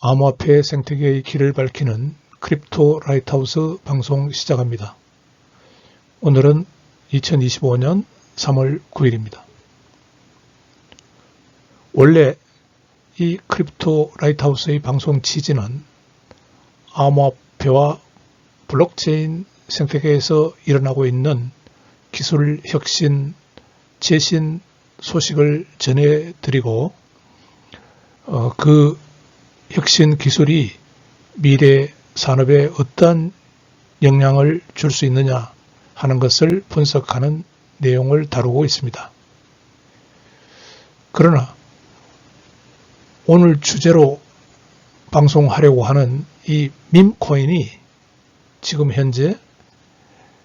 암호화폐 생태계의 길을 밝히는 크립토 라이트하우스 방송 시작합니다. 오늘은 2025년 3월 9일입니다. 원래 이 크립토 라이트하우스의 방송 취지는 암호화폐와 블록체인 생태계에서 일어나고 있는 기술 혁신, 최신 소식을 전해드리고 그 혁신 기술이 미래 산업에 어떤 영향을 줄 수 있느냐 하는 것을 분석하는 내용을 다루고 있습니다. 그러나 오늘 주제로 방송하려고 하는 이 밈코인이 지금 현재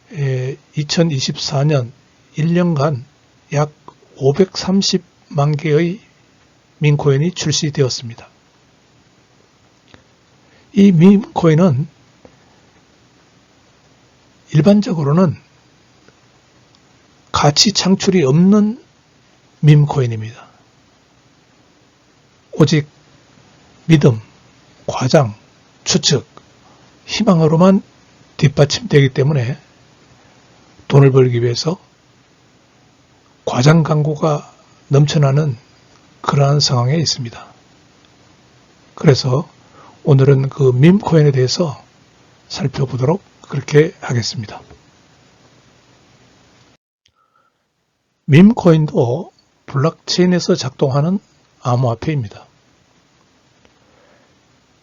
2024년 1년간 약 530만 개의 밈코인이 출시되었습니다. 이 밈코인은 일반적으로는 가치 창출이 없는 밈코인입니다. 오직 믿음, 과장, 추측, 희망으로만 뒷받침되기 때문에 돈을 벌기 위해서 과장 광고가 넘쳐나는 그러한 상황에 있습니다. 그래서 오늘은 그 밈코인에 대해서 살펴보도록 그렇게 하겠습니다. 밈코인도 블록체인에서 작동하는 암호화폐입니다.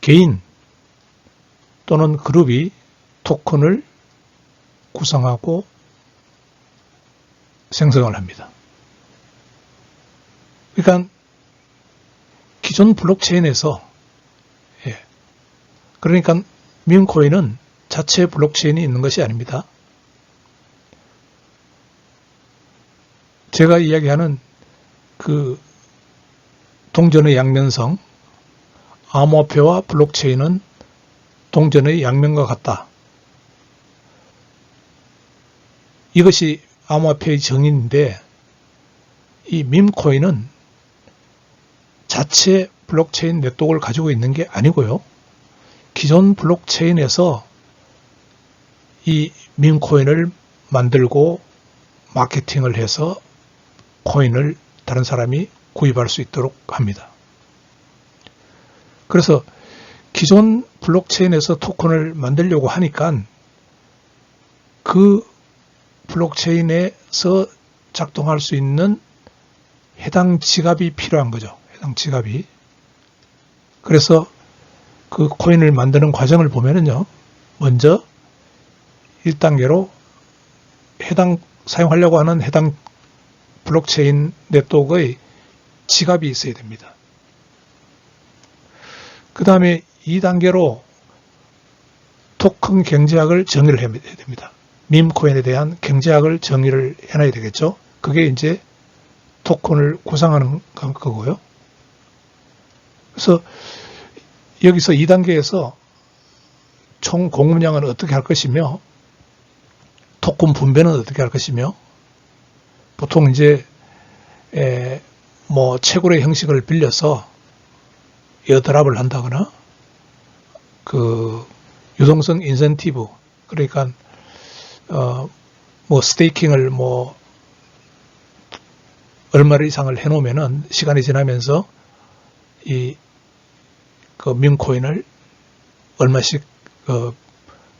개인 또는 그룹이 토큰을 구성하고 생성을 합니다. 그러니까 기존 블록체인에서 그러니까 밈코인은 자체 블록체인이 있는 것이 아닙니다. 제가 이야기하는 그 동전의 양면성, 암호화폐와 블록체인은 동전의 양면과 같다. 이것이 암호화폐의 정의인데 이 밈코인은 자체 블록체인 네트워크를 가지고 있는 게 아니고요. 기존 블록체인에서 이 밈코인을 만들고 마케팅을 해서 코인을 다른 사람이 구입할 수 있도록 합니다. 그래서 기존 블록체인에서 토큰을 만들려고 하니까 그 블록체인에서 작동할 수 있는 해당 지갑이 필요한 거죠. 해당 지갑이. 그래서 그 코인을 만드는 과정을 보면은요, 먼저 1단계로 사용하려고 하는 해당 블록체인 네트워크의 지갑이 있어야 됩니다. 그 다음에 2단계로 토큰 경제학을 정의를 해야 됩니다. 밈코인에 대한 경제학을 정의를 해놔야 되겠죠. 그게 이제 토큰을 구성하는 거고요. 그래서 여기서 2단계에서 총 공급량은 어떻게 할 것이며 토큰 분배는 어떻게 할 것이며 보통 이제 채굴의 형식을 빌려서 에어드랍을 한다거나 그 유동성 인센티브 그러니까 스테이킹을 얼마 이상을 해놓으면은 시간이 지나면서 그 밈코인을 얼마씩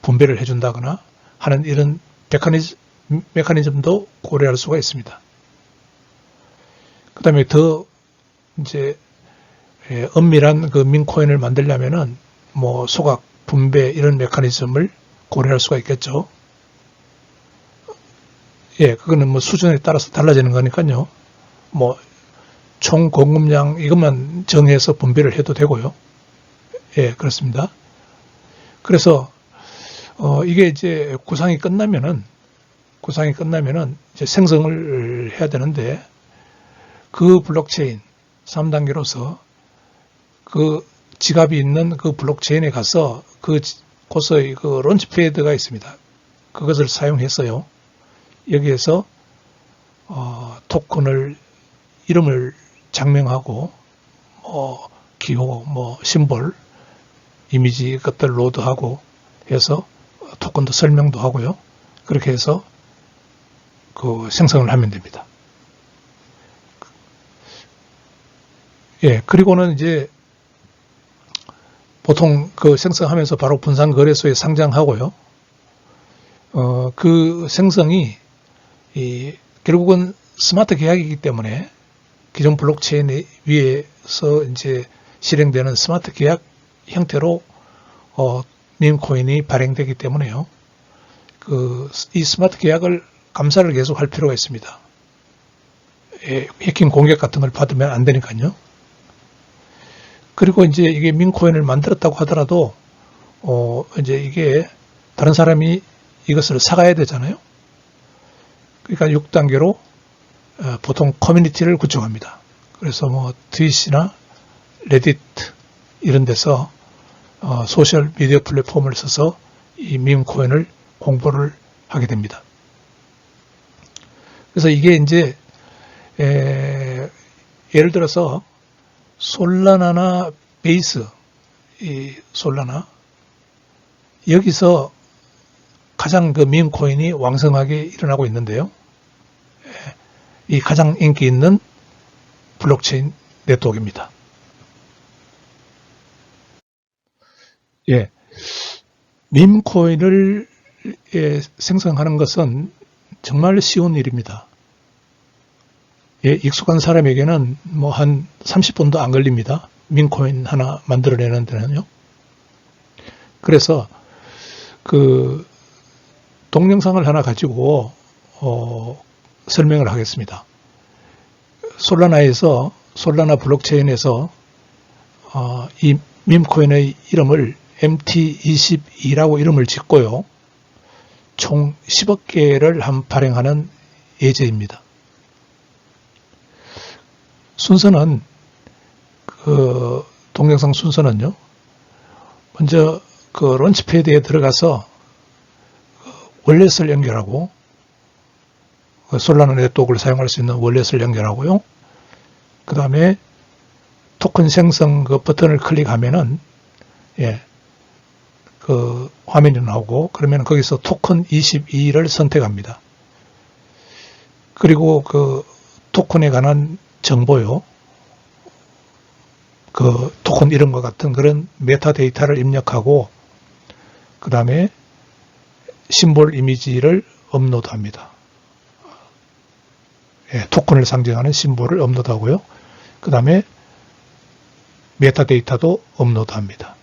분배를 해준다거나 하는 이런 메커니즘도 고려할 수가 있습니다. 그 다음에 더 이제 엄밀한 그 밈코인을 만들려면은 소각, 분배 이런 메커니즘을 고려할 수가 있겠죠. 그거는 수준에 따라서 달라지는 거니까요. 총 공급량 이것만 정해서 분배를 해도 되고요. 그렇습니다. 그래서 이게 이제 구상이 끝나면은 이제 생성을 해야 되는데 그 블록체인 3단계로서 그 지갑이 있는 그 블록체인에 가서 그곳의 그 론치패드가 있습니다. 그것을 사용해서요. 여기에서 토큰을 이름을 장명하고 기호, 심볼 이미지 것들 로드하고 해서 토큰도 설명도 하고요. 그렇게 해서 그 생성을 하면 됩니다. 예, 그리고는 이제 보통 그 생성하면서 바로 분산거래소에 상장하고요. 그 생성이 결국은 스마트 계약이기 때문에 기존 블록체인 위에서 이제 실행되는 스마트 계약 형태로 밈코인이 발행되기 때문에요. 이 스마트 계약을 감사를 계속 할 필요가 있습니다. 해킹 공격 같은 걸 받으면 안 되니까요. 그리고 이제 이게 밈코인을 만들었다고 하더라도 이제 이게 다른 사람이 이것을 사가야 되잖아요. 그러니까 6단계로 보통 커뮤니티를 구축합니다. 그래서 뭐 트윗이나 레딧 이런 데서 소셜 미디어 플랫폼을 써서 이 밈코인을 공부를 하게 됩니다. 그래서 이게 이제 예를 들어서 솔라나나 베이스, 이 솔라나 여기서 가장 그 밈코인이 왕성하게 일어나고 있는데요. 이 가장 인기 있는 블록체인 네트워크입니다. 예, 밈코인을 생성하는 것은 정말 쉬운 일입니다. 예, 익숙한 사람에게는 뭐 한 30분도 안 걸립니다. 밈코인 하나 만들어내는 데는요. 그래서 그 동영상을 하나 가지고 설명을 하겠습니다. 솔라나 블록체인에서 이 밈코인의 이름을 MT22라고 이름을 짓고요. 총 10억 개를 발행하는 예정입니다. 순서는 동영상 순서는요. 먼저 그 론치패드에 들어가서 월렛을 연결하고 솔라나 네트워크를 사용할 수 있는 월렛을 연결하고요. 그 다음에 토큰 생성 그 버튼을 클릭하면은 그 화면이 나오고 그러면 거기서 토큰 22를 선택합니다. 그리고 그 토큰에 관한 정보요. 그 토큰 이름과 같은 그런 메타데이터를 입력하고 그 다음에 심볼 이미지를 업로드합니다. 토큰을 상징하는 심볼을 업로드하고요. 그 다음에 메타데이터도 업로드합니다.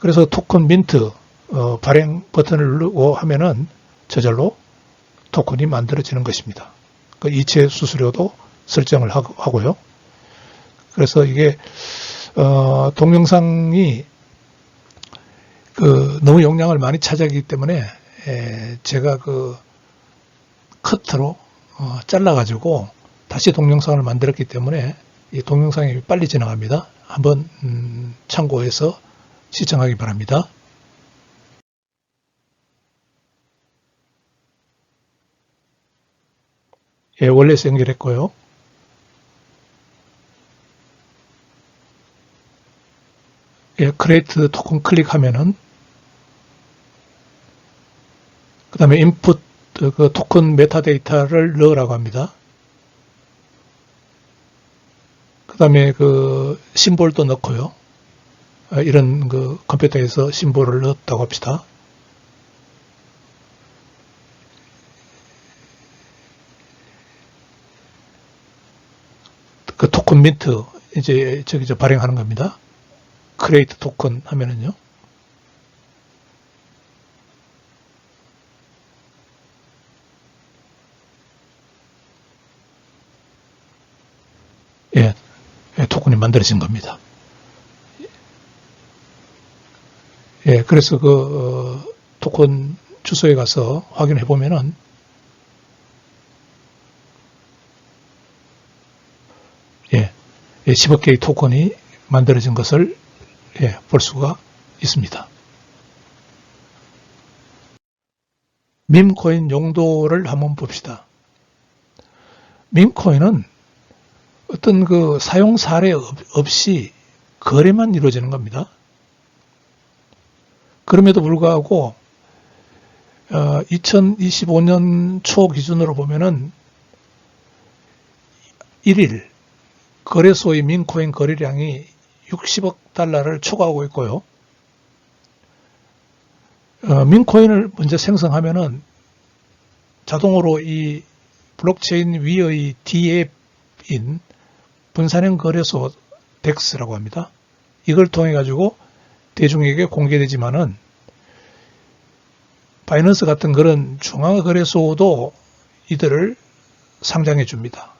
그래서 토큰 민트 발행 버튼을 누르고 하면은 저절로 토큰이 만들어지는 것입니다. 그 이체 수수료도 설정을 하고요. 그래서 이게 동영상이 너무 용량을 많이 차지하기 때문에 제가 그 커트로 잘라가지고 다시 동영상을 만들었기 때문에 이 동영상이 빨리 지나갑니다. 한번 참고해서 시청하기 바랍니다. 예, 원래서 연결했고요. 예, 크레이트 토큰 클릭하면은 그 다음에 인풋 그 토큰 메타데이터를 넣으라고 합니다. 그 다음에 그 심볼도 넣고요. 이런 그 컴퓨터에서 심볼을 넣었다고 합시다. 그 토큰 민트 이제 저기 발행하는 겁니다. 크레이트 토큰 하면은요. 예, 토큰이 만들어진 겁니다. 예, 그래서 그 토큰 주소에 가서 확인해 보면은 예, 10억 개의 토큰이 만들어진 것을 볼 수가 있습니다. 밈코인 용도를 한번 봅시다. 밈코인은 어떤 그 사용 사례 없이 거래만 이루어지는 겁니다. 그럼에도 불구하고 2025년 초 기준으로 보면은 1일 거래소의 민코인 거래량이 60억 달러를 초과하고 있고요. 민코인을 먼저 생성하면은 자동으로 이 블록체인 위의 DApp인 분산형 거래소 DEX라고 합니다. 이걸 통해 가지고 대중에게 공개되지만은 바이낸스 같은 그런 중앙 거래소도 이들을 상장해 줍니다.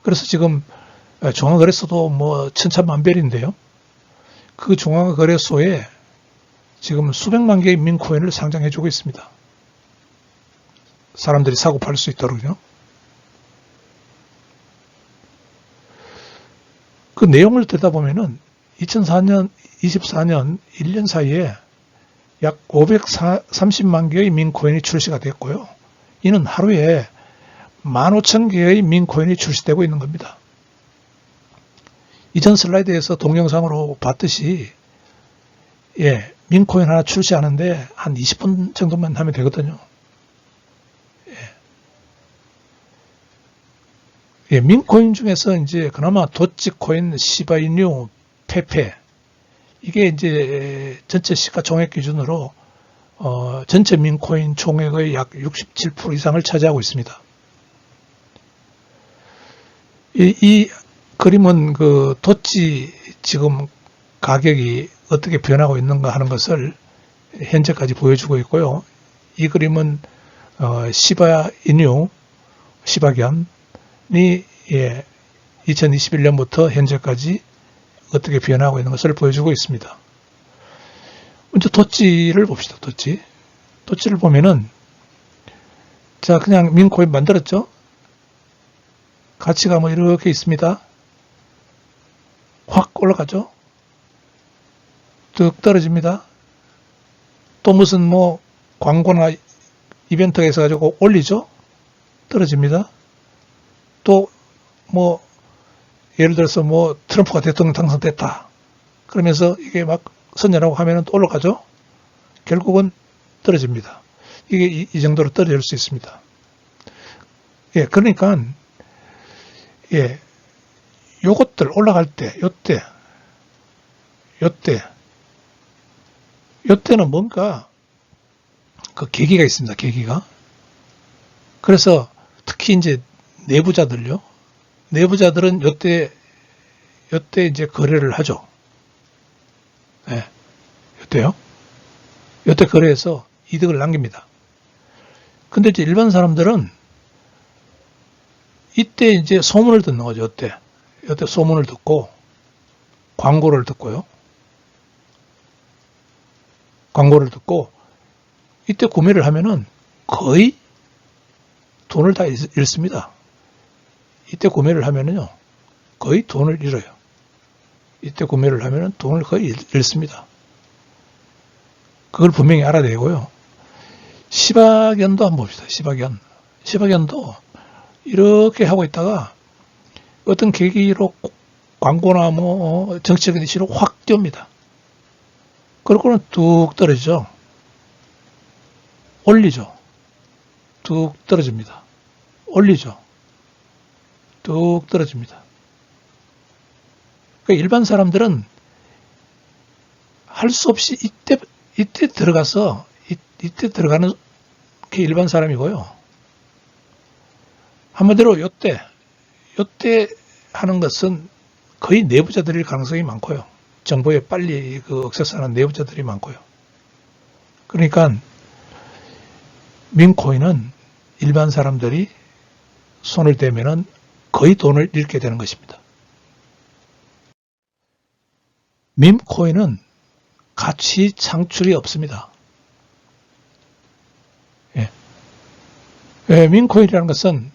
그래서 지금 중앙 거래소도 뭐 천차만별인데요. 그 중앙 거래소에 지금 수백만 개의 민코인을 상장해 주고 있습니다. 사람들이 사고 팔 수 있도록요. 그 내용을 들여다보면은 2024년 1년 사이에 약 530만 개의 민코인이 출시가 됐고요. 이는 하루에 15,000개의 민코인이 출시되고 있는 겁니다. 이전 슬라이드에서 동영상으로 봤듯이 민코인 하나 출시하는데 한 20분 정도만 하면 되거든요. 민코인 중에서 이제 그나마 도치코인, 시바이뉴, 페페 이게 이제 전체 시가총액 기준으로 전체 민코인 총액의 약 67% 이상을 차지하고 있습니다. 이 그림은 그 도치 지금 가격이 어떻게 변하고 있는가 하는 것을 현재까지 보여주고 있고요. 이 그림은 시바이뉴, 시바견이 2021년부터 현재까지 어떻게 변하고 있는 것을 보여주고 있습니다. 먼저 도치를 봅시다. 도치를 보면은 자 그냥 민코인 만들었죠. 가치가 뭐 이렇게 있습니다. 확 올라가죠. 뚝 떨어집니다. 또 무슨 뭐 광고나 이벤트가 있어가지고 올리죠. 떨어집니다. 또 뭐 예를 들어서 뭐 트럼프가 대통령 당선됐다. 그러면서 이게 막 선전하고 하면은 또 올라가죠. 결국은 떨어집니다. 이게 이 정도로 떨어질 수 있습니다. 그러니까 요것들 올라갈 때 요때는 뭔가 그 계기가 있습니다. 계기가. 그래서 특히 이제 내부자들은 요때 이제 거래를 하죠. 요때요. 요때 거래해서 이득을 남깁니다. 근데 이제 일반 사람들은 이때 이제 소문을 듣는 거죠. 요때 소문을 듣고 광고를 듣고요. 광고를 듣고 이때 구매를 하면은 거의 돈을 다 잃습니다. 이때 구매를 하면은요, 거의 돈을 잃어요. 이때 구매를 하면은 돈을 거의 잃습니다. 그걸 분명히 알아내고요. 시바견도 한번 봅시다. 시바견도 이렇게 하고 있다가 어떤 계기로 광고나 뭐 정치적인 이슈로 확 뜁니다. 그러고는 뚝 떨어지죠. 올리죠. 뚝 떨어집니다. 올리죠. 뚝 떨어집니다. 그러니까 일반 사람들은 할 수 없이 이때 들어가서 이때 들어가는 게 일반 사람이고요. 한마디로 요때 하는 것은 거의 내부자들일 가능성이 많고요. 정보에 빨리 액세스하는 내부자들이 많고요. 그러니까 민코인은 일반 사람들이 손을 대면은 거의 돈을 잃게 되는 것입니다. 민코인은 가치 창출이 없습니다. 민코인이라는 것은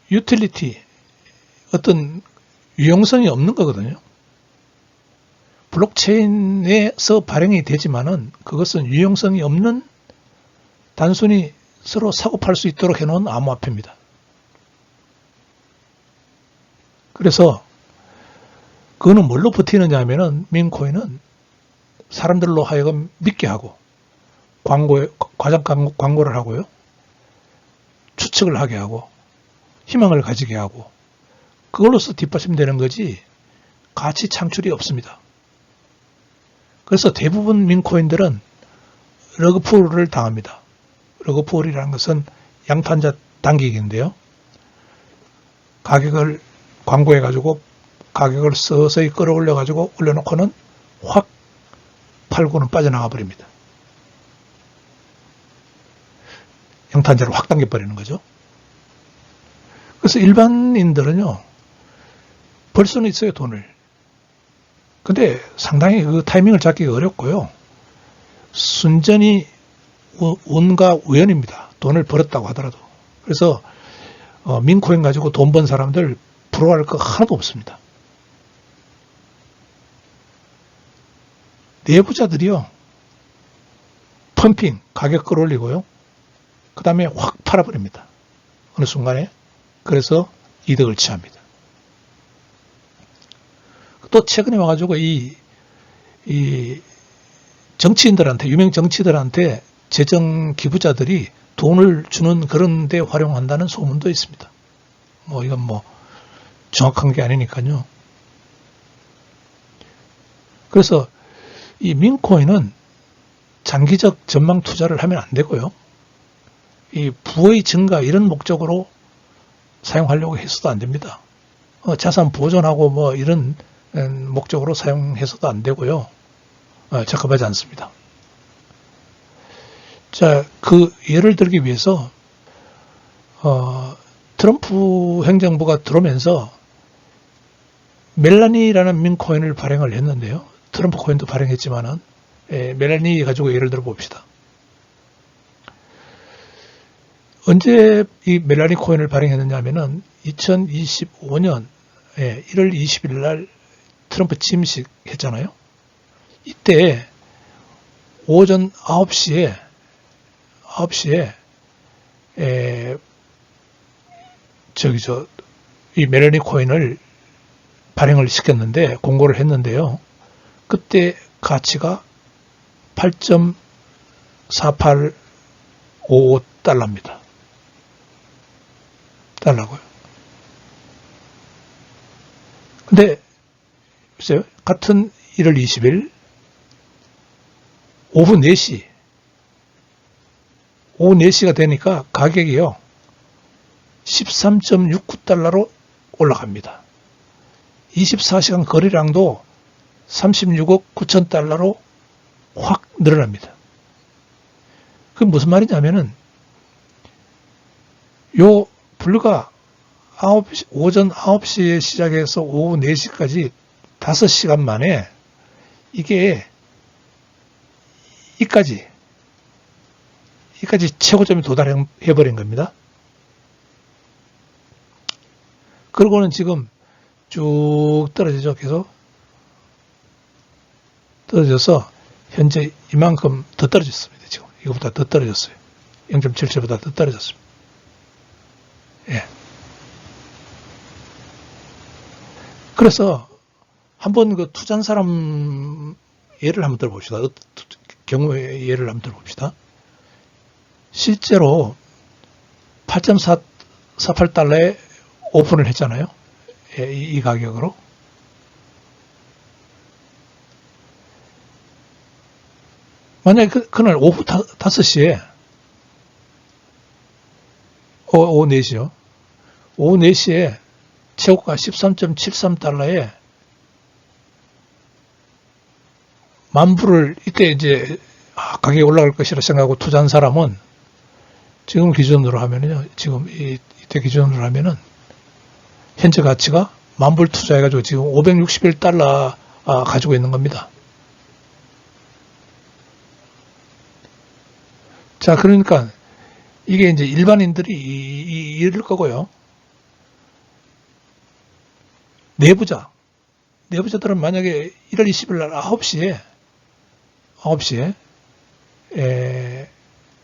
유틸리티, 어떤 유용성이 없는 거거든요. 블록체인에서 발행이 되지만은 그것은 유용성이 없는 단순히 서로 사고 팔 수 있도록 해놓은 암호화폐입니다. 그래서 그거는 뭘로 버티느냐 하면은 민코인은 사람들로 하여금 믿게 하고 과장 광고를 하고요. 추측을 하게 하고 희망을 가지게 하고 그걸로서 뒷받침되는 거지 가치 창출이 없습니다. 그래서 대부분 민코인들은 러그풀을 당합니다. 러그풀이라는 것은 양탄자 당기기인데요. 가격을 광고해가지고 가격을 서서히 끌어올려가지고 올려놓고는 확 팔고는 빠져나가 버립니다. 양탄자를 확 당겨버리는 거죠. 그래서 일반인들은요, 벌 수는 있어요, 돈을. 근데 상당히 그 타이밍을 잡기가 어렵고요. 순전히 운과 우연입니다. 돈을 벌었다고 하더라도. 그래서 민코인 가지고 돈 번 사람들 부러워할 거 하나도 없습니다. 내부자들이요, 펌핑, 가격 끌어올리고요. 그 다음에 확 팔아버립니다. 어느 순간에. 그래서 이득을 취합니다. 또 최근에 와가지고 이 정치인들한테, 유명 정치들한테 재정 기부자들이 돈을 주는 그런 데 활용한다는 소문도 있습니다. 이건 정확한 게 아니니까요. 그래서 이 민코인은 장기적 전망 투자를 하면 안 되고요. 이 부의 증가 이런 목적으로 사용하려고 해서도 안 됩니다. 자산 보존하고 이런 목적으로 사용해서도 안 되고요. 적합하지 않습니다. 자, 그 예를 들기 위해서 트럼프 행정부가 들어오면서 멜라니라는 민코인을 발행을 했는데요. 트럼프 코인도 발행했지만은 멜라니 가지고 예를 들어 봅시다. 언제 이 멜라니 코인을 발행했느냐 하면은 2025년 1월 20일 날 트럼프 취임식 했잖아요. 이때 오전 9시에 이 멜라니 코인을 발행을 시켰는데, 공고를 했는데요. 그때 가치가 8.4855달러입니다. 달러고요. 근데 보세요. 같은 1월 20일 오후 4시가 되니까 가격이요 13.69달러로 올라갑니다. 24시간 거래량도 36억 9천 달러로 확 늘어납니다. 그게 무슨 말이냐면은 불과 오전 9시에 시작해서 오후 4시까지 5시간 만에 이게 이까지 최고점에 도달해버린 겁니다. 그러고는 지금 쭉 떨어지죠. 계속 떨어져서 현재 이만큼 더 떨어졌습니다. 지금 이거보다 더 떨어졌어요. 0.77보다 더 떨어졌습니다. 예. 그래서 한번 그 투자한 사람 예를 한번 들어봅시다. 경우의 예를 한번 들어봅시다. 실제로 8.48달러에 오픈을 했잖아요. 예, 이 가격으로. 만약에 그날 오후 5시에 오후 4시요. 오후 4시에 최고가 13.73달러에 만불을 이때 이제 가격이 올라갈 것이라 생각하고 투자한 사람은 지금 기준으로 하면은요, 지금 이때 기준으로 하면은 현재 가치가 만불 투자해가지고 지금 561달러 가지고 있는 겁니다. 자, 그러니까 이게 이제 일반인들이 이럴 거고요. 내부자들은 만약에 1월 20일 날 9시에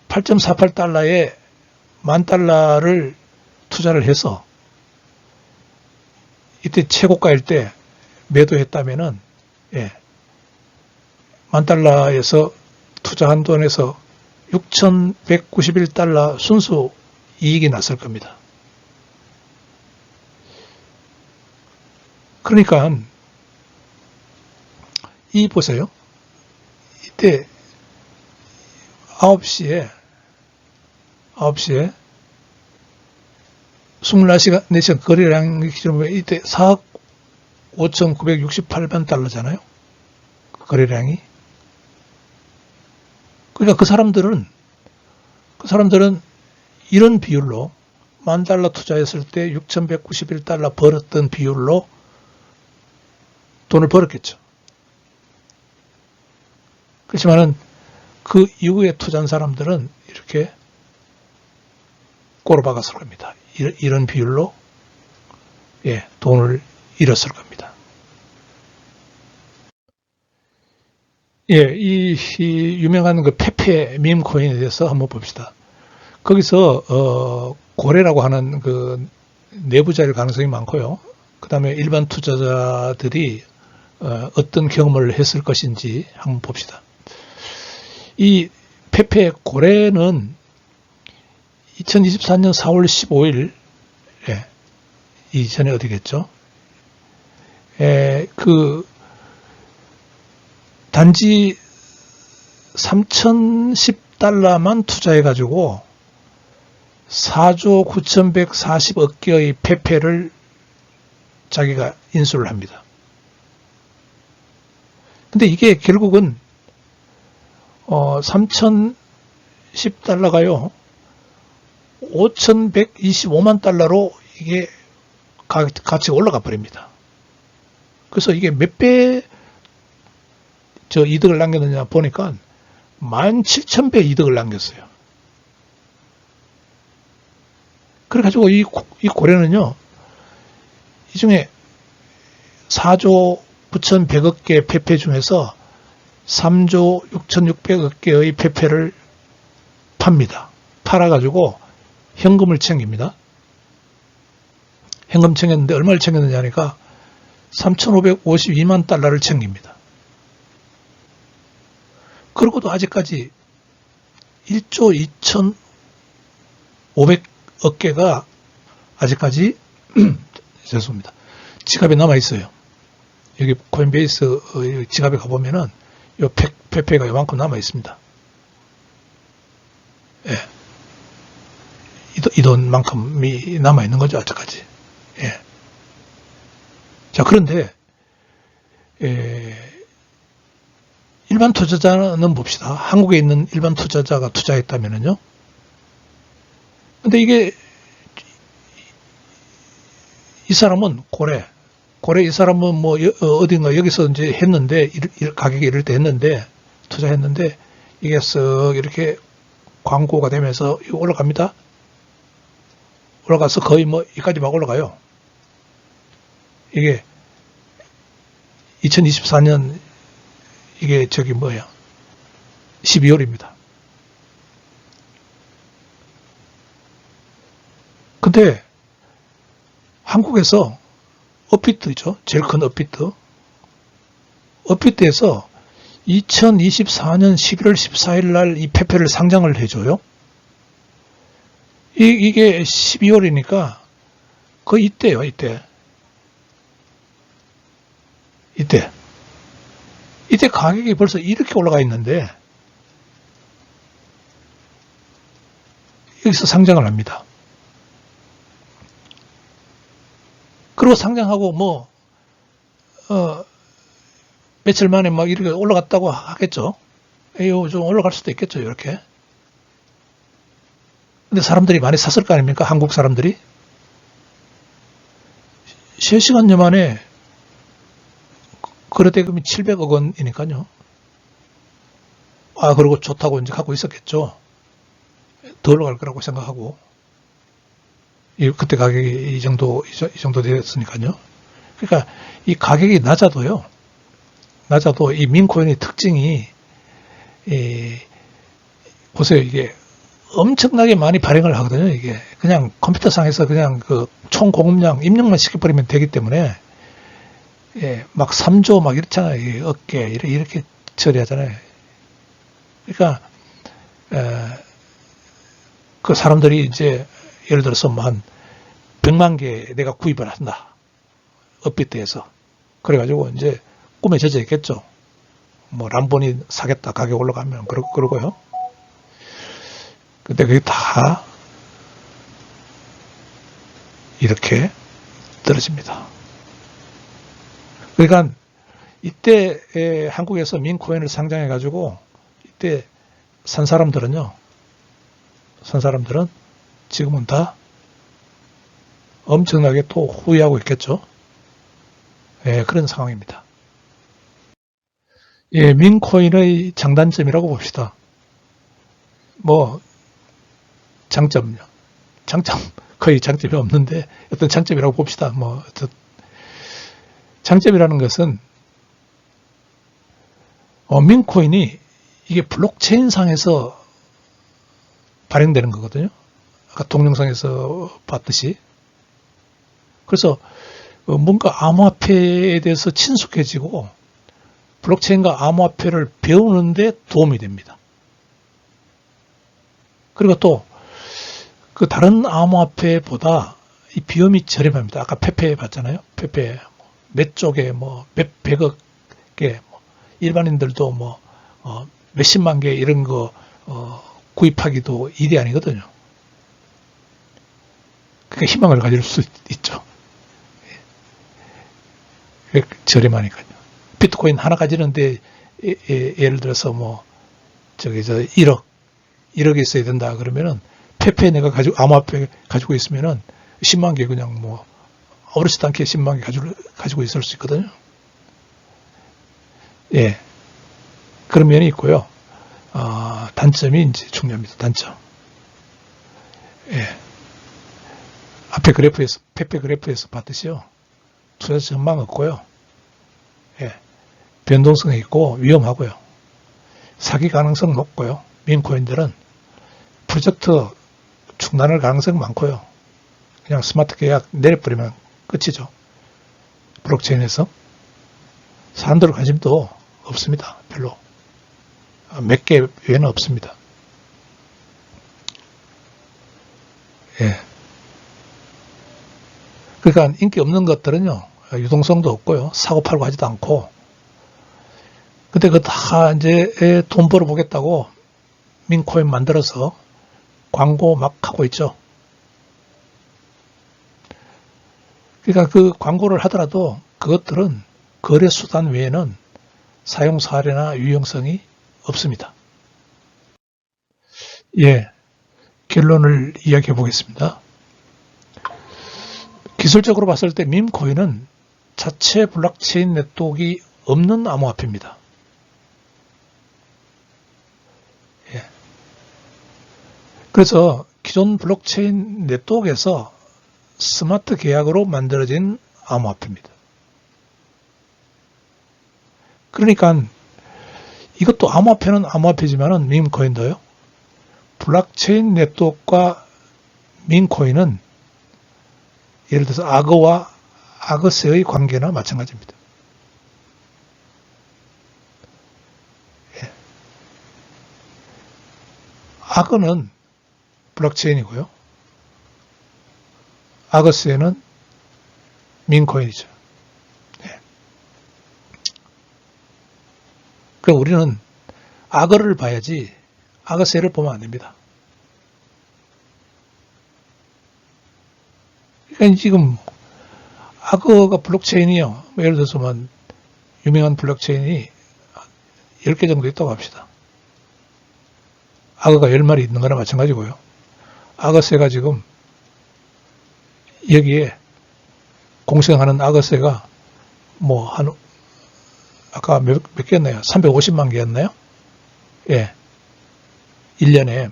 8.48달러에 10,000달러를 투자를 해서 이때 최고가일 때 매도했다면은, 예, $10,000에서 투자한 돈에서 6,191달러 순수 이익이 났을 겁니다. 그러니까 이 보세요. 이때 9시에 24시간 거래량 기준으로 이때 4억 5,968만 달러잖아요. 거래량이. 그러니까 그 사람들은 이런 비율로 $10,000 투자했을 때 6,191달러 벌었던 비율로 돈을 벌었겠죠. 그렇지만은 그 이후에 투자한 사람들은 이렇게 꼬로박았을 겁니다. 이런 비율로 돈을 잃었을 겁니다. 이 유명한 그 페페 밈 코인에 대해서 한번 봅시다. 거기서 고래라고 하는 그 내부자일 가능성이 많고요. 그 다음에 일반 투자자들이 어떤 경험을 했을 것인지 한번 봅시다. 이 페페 고래는 2024년 4월 15일 이전에 어디겠죠? 그 단지 3,010달러만 투자해가지고 4조 9,140억 개의 페페를 자기가 인수를 합니다. 근데 이게 결국은 3,010달러가요 5,125만 달러로 이게 가치가 올라가 버립니다. 그래서 이게 몇 배 이득을 남겼느냐 보니까 17,000배 이득을 남겼어요. 그래가지고 이 고래는요, 이 중에 4조 9,100억 개 페페 중에서 3조 6,600억 개의 페페를 팝니다. 팔아가지고 현금을 챙깁니다. 현금 챙겼는데 얼마를 챙겼느냐 하니까 3,552만 달러를 챙깁니다. 그리고도 아직까지 1조 2,500억 개가 아직까지 죄송합니다. 지갑에 남아 있어요. 여기 코인베이스 지갑에 가보면은 요 페페가 요만큼 남아 있습니다. 이 돈만큼이 남아 있는 거죠, 아직까지. 자, 그런데 일반 투자자는 봅시다. 한국에 있는 일반 투자자가 투자했다면은요. 근데 이게 이 사람은 고래 이 사람은 뭐 어딘가 여기서 이제 했는데 가격이 이럴 때 했는데 투자했는데 이게 쓱 이렇게 광고가 되면서 올라갑니다. 올라가서 거의 뭐 이까지 막 올라가요. 이게 2024년 이게 12월입니다. 근데 한국에서 업비트죠. 제일 큰 업비트. 업비트에서 2024년 11월 14일 날 이 페페를 상장을 해줘요. 이게 12월이니까 거의 이때요, 이때 가격이 벌써 이렇게 올라가 있는데 여기서 상장을 합니다. 그리고 상장하고 며칠 만에 막 이렇게 올라갔다고 하겠죠. 좀 올라갈 수도 있겠죠, 이렇게. 근데 사람들이 많이 샀을 거 아닙니까? 한국 사람들이. 3시간여 만에 거래대금이 700억 원이니까요. 그리고 좋다고 이제 갖고 있었겠죠. 더 올라갈 거라고 생각하고. 그때 가격이 이 정도 되었으니까요. 그러니까 이 가격이 낮아도 이 민코인의 특징이, 보세요. 이게 엄청나게 많이 발행을 하거든요. 이게 그냥 컴퓨터상에서 그냥 그 총 공급량 입력만 시켜버리면 되기 때문에 막 3조 막 이렇잖아요. 어깨 이렇게 처리하잖아요. 그러니까 그 사람들이 이제 예를 들어서 뭐 한 100만 개 내가 구입을 한다. 업비트에서. 그래가지고 이제 꿈에 젖어 있겠죠. 뭐 람보니 사겠다. 가격 올라가면 그러고요. 근데 그게 다 이렇게 떨어집니다. 그러니까 이때 한국에서 민코인을 상장해가지고 이때 산 사람들은 지금은 다 엄청나게 또 후회하고 있겠죠. 예, 그런 상황입니다. 예, 민코인의 장단점이라고 봅시다. 뭐 장점요. 장점 거의 장점이 없는데 어떤 장점이라고 봅시다. 뭐 장점이라는 것은 민코인이 이게 블록체인상에서 발행되는 거거든요. 아까 동영상에서 봤듯이. 그래서 뭔가 암호화폐에 대해서 친숙해지고 블록체인과 암호화폐를 배우는데 도움이 됩니다. 그리고 또 그 다른 암호화폐보다 이 비용이 저렴합니다. 아까 페페 봤잖아요. 페페 몇 쪽에 뭐 몇백억 개, 일반인들도 뭐 몇십만 개 이런 거 구입하기도 일이 아니거든요. 그러니까 희망을 가질 수 있죠. 저렴하니까요. 비트코인 하나 가지는데 예를 들어서 뭐 저기 1억 있어야 된다 그러면은 페페 내가 암호화폐 가지고 있으면은 10만 개 그냥 뭐 아무렇지도 않게 10만 개 가지고 있을 수 있거든요. 예. 그런 면이 있고요. 단점이 이제 중요합니다. 단점. 예. 앞에 페페 그래프에서 봤듯이요. 투자 전망 없고요. 예. 변동성이 있고 위험하고요. 사기 가능성 높고요. 민코인들은 프로젝트 중단할 가능성 많고요. 그냥 스마트 계약 내려버리면 끝이죠. 블록체인에서. 사람들 관심도 없습니다. 별로. 몇 개 외에는 없습니다. 예. 그러니까 인기 없는 것들은요, 유동성도 없고요, 사고팔고 하지도 않고, 근데 그거 다 이제 돈 벌어보겠다고 민코인 만들어서 광고 막 하고 있죠. 그러니까 그 광고를 하더라도 그것들은 거래 수단 외에는 사용 사례나 유용성이 없습니다. 예, 결론을 이야기해 보겠습니다. 기술적으로 봤을 때 밈코인은 자체 블록체인 네트워크가 없는 암호화폐입니다. 예. 그래서 기존 블록체인 네트워크에서 스마트 계약으로 만들어진 암호화폐입니다. 그러니까 이것도 암호화폐는 암호화폐지만은 밈코인도요. 블록체인 네트워크와 밈코인은 예를 들어서 악어와 악어새의 관계나 마찬가지입니다. 예. 악어는 블록체인이고요. 악어새는 민코인이죠. 예. 그러니까 우리는 악어를 봐야지 악어새를 보면 안 됩니다. 그러니까 지금 악어가 블록체인이요. 예를 들어서만 유명한 블록체인이 10개 정도 있다고 합시다. 악어가 10마리 있는 거나 마찬가지고요. 악어새가 지금 여기에 공생하는 악어새가 뭐 한 아까 몇 개였나요? 350만 개였나요? 예. 1년에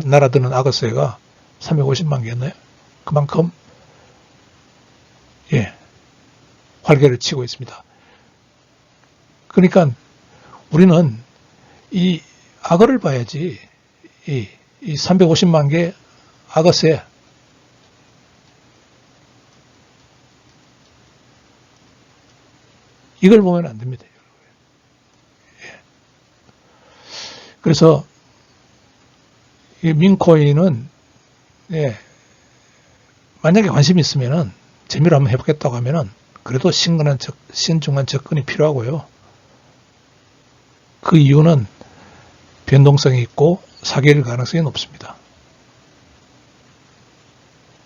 날아드는 악어새가 350만 개였나요? 그만큼 예, 활개를 치고 있습니다. 그러니까 우리는 이 악어를 봐야지 이 350만 개 악어새 이걸 보면 안 됩니다. 그래서 이 민코인은 만약에 관심이 있으면은 재미로 한번 해보겠다고 하면은 그래도 신중한 접근이 필요하고요. 그 이유는 변동성이 있고 사기일 가능성이 높습니다.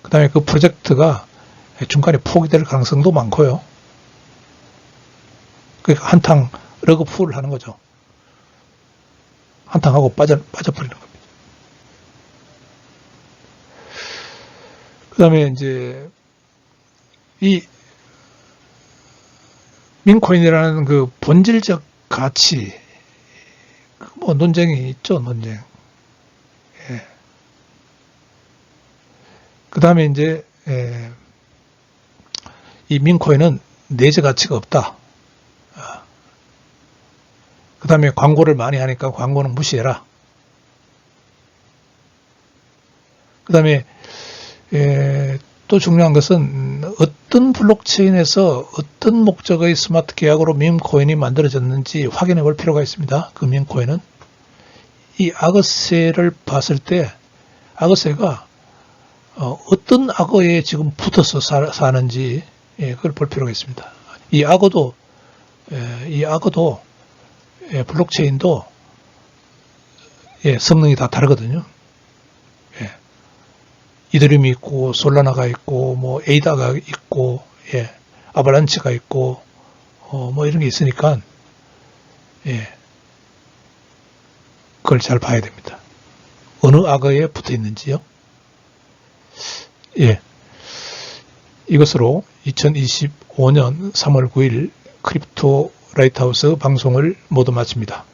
그 다음에 그 프로젝트가 중간에 포기될 가능성도 많고요. 그러니까 한탕 러그풀을 하는 거죠. 한탕하고 빠져버리는 겁니다. 그 다음에 이제 이 민코인이라는 그 본질적 가치, 뭐 논쟁이 있죠, 논쟁. 그 다음에 이제 이 민코인은 내재 가치가 없다. 그 다음에 광고를 많이 하니까 광고는 무시해라. 그 다음에 또 중요한 것은 어떤 블록체인에서 어떤 목적의 스마트 계약으로 민코인이 만들어졌는지 확인해 볼 필요가 있습니다. 그 민코인은 이 악어새를 봤을 때 악어새가 어떤 악어에 지금 붙어서 사는지 그걸 볼 필요가 있습니다. 이 악어도 블록체인도 성능이 다 다르거든요. 이더리움이 있고 솔라나가 있고 뭐 에이다가 있고 아발란치가 있고 뭐 이런 게 있으니까 그걸 잘 봐야 됩니다. 어느 악어에 붙어 있는지요. 이것으로 2025년 3월 9일 크립토 라이트하우스 방송을 모두 마칩니다.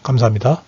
감사합니다.